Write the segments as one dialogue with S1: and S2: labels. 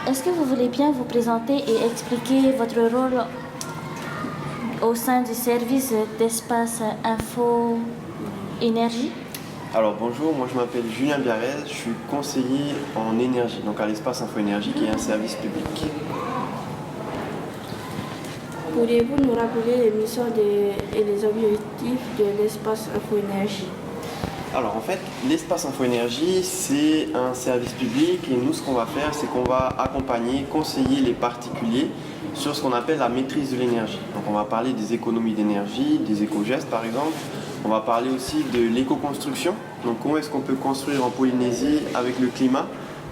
S1: Est-ce que vous voulez bien vous présenter et expliquer votre rôle au sein du service d'espace info énergie?
S2: Alors bonjour, moi je m'appelle Julien Biarrez, je suis conseiller en énergie, donc à l'espace info énergie qui est un service public.
S3: Pourriez-vous nous rappeler les missions et les objectifs de l'espace info énergie?
S2: Alors en fait, l'espace info énergie c'est un service public et nous ce qu'on va faire c'est qu'on va accompagner, conseiller les particuliers sur ce qu'on appelle la maîtrise de l'énergie. Donc on va parler des économies d'énergie, des éco-gestes par exemple. On va parler aussi de l'éco-construction. Donc comment est-ce qu'on peut construire en Polynésie avec le climat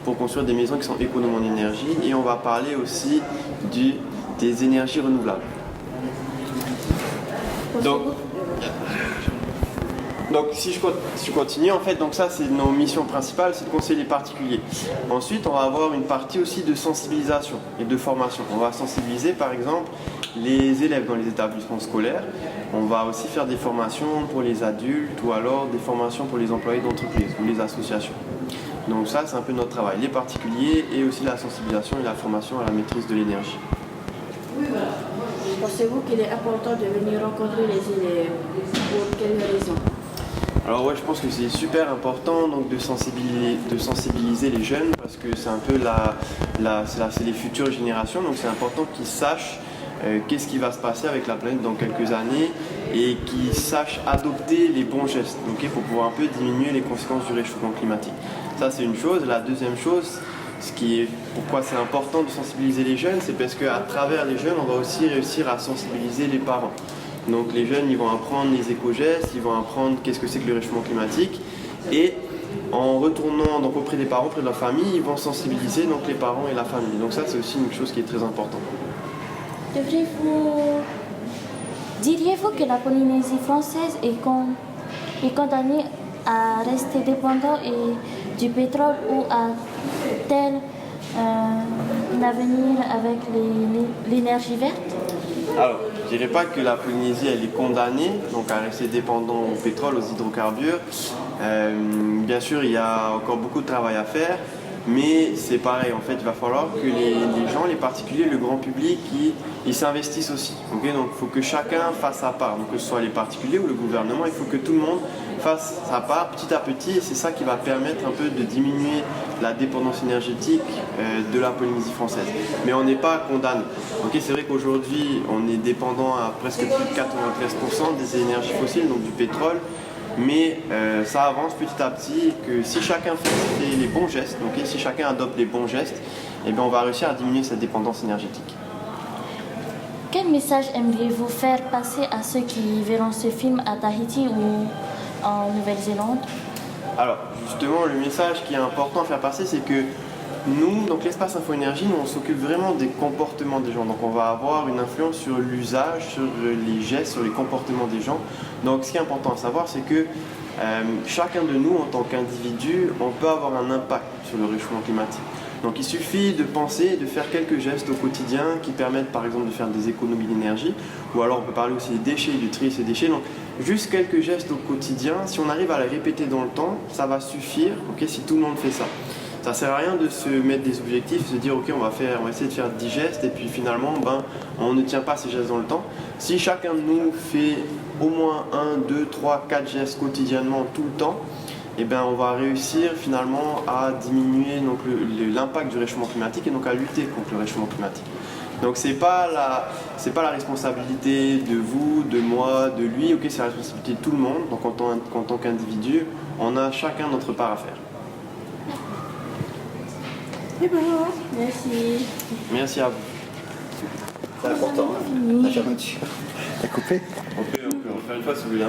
S2: pour construire des maisons qui sont économes en énergie. Et on va parler aussi des énergies renouvelables. Donc si je continue, en fait, donc ça c'est nos missions principales, c'est de conseiller les particuliers. Ensuite, on va avoir une partie aussi de sensibilisation et de formation. On va sensibiliser par exemple les élèves dans les établissements scolaires. On va aussi faire des formations pour les adultes ou alors des formations pour les employés d'entreprise ou les associations. Donc ça c'est un peu notre travail, les particuliers et aussi la sensibilisation et la formation à la maîtrise de l'énergie.
S3: Pensez-vous qu'il est important de venir rencontrer les élèves? Pour quelles raisons?
S2: Alors ouais, je pense que c'est super important donc de sensibiliser les jeunes parce que c'est un peu c'est les futures générations, donc c'est important qu'ils sachent qu'est-ce qui va se passer avec la planète dans quelques années et qu'ils sachent adopter les bons gestes pour pouvoir un peu diminuer les conséquences du réchauffement climatique. Ça c'est une chose. La deuxième chose, pourquoi c'est important de sensibiliser les jeunes, c'est parce qu'à travers les jeunes, on va aussi réussir à sensibiliser les parents. Donc les jeunes, ils vont apprendre les éco-gestes, ils vont apprendre qu'est-ce que c'est que le réchauffement climatique. Et en retournant donc auprès des parents, auprès de leur famille, ils vont sensibiliser donc les parents et la famille. Donc ça, c'est aussi une chose qui est très importante.
S1: Diriez-vous que la Polynésie française est condamnée à rester dépendante du pétrole ou a-t-elle un avenir avec l'énergie verte?
S2: Alors, je ne dirais pas que la Polynésie elle est condamnée donc à rester dépendant au pétrole, aux hydrocarbures. Bien sûr, il y a encore beaucoup de travail à faire, mais c'est pareil. En fait, il va falloir que les gens, les particuliers, le grand public, ils s'investissent aussi. Okay, donc, il faut que chacun fasse sa part. Donc, que ce soit les particuliers ou le gouvernement, il faut que tout le monde fasse sa part petit à petit. Et c'est ça qui va permettre un peu de diminuer la dépendance énergétique de la Polynésie française. Mais on n'est pas condamné. Okay, c'est vrai qu'aujourd'hui, on est dépendant à presque plus de 93% des énergies fossiles, donc du pétrole. Mais ça avance petit à petit et que si chacun fait les bons gestes, si chacun adopte les bons gestes, eh bien on va réussir à diminuer cette dépendance énergétique.
S1: Quel message aimeriez-vous faire passer à ceux qui verront ce film à Tahiti ou en Nouvelle-Zélande?
S2: Alors justement, le message qui est important à faire passer, c'est que nous, donc l'espace info énergie, nous on s'occupe vraiment des comportements des gens. Donc on va avoir une influence sur l'usage, sur les gestes, sur les comportements des gens. Donc ce qui est important à savoir, c'est que chacun de nous, en tant qu'individu, on peut avoir un impact sur le réchauffement climatique. Donc il suffit de penser, de faire quelques gestes au quotidien qui permettent par exemple de faire des économies d'énergie. Ou alors on peut parler aussi des déchets, du tri de ces déchets. Donc juste quelques gestes au quotidien, si on arrive à les répéter dans le temps, ça va suffire si tout le monde fait ça. Ça ne sert à rien de se mettre des objectifs, de se dire ok on va essayer de faire 10 gestes et puis finalement on ne tient pas ces gestes dans le temps. Si chacun de nous fait au moins 1, 2, 3, 4 gestes quotidiennement tout le temps, eh bien, on va réussir finalement à diminuer l'impact du réchauffement climatique et donc à lutter contre le réchauffement climatique. Donc c'est pas la responsabilité de vous, de moi, de lui, c'est la responsabilité de tout le monde. Donc en tant qu'individu, on a chacun notre part à faire.
S3: C'est bon, merci.
S2: Merci à vous.
S4: C'est important, la fermeture. T'as coupé?
S2: On peut faire une fois si vous voulez.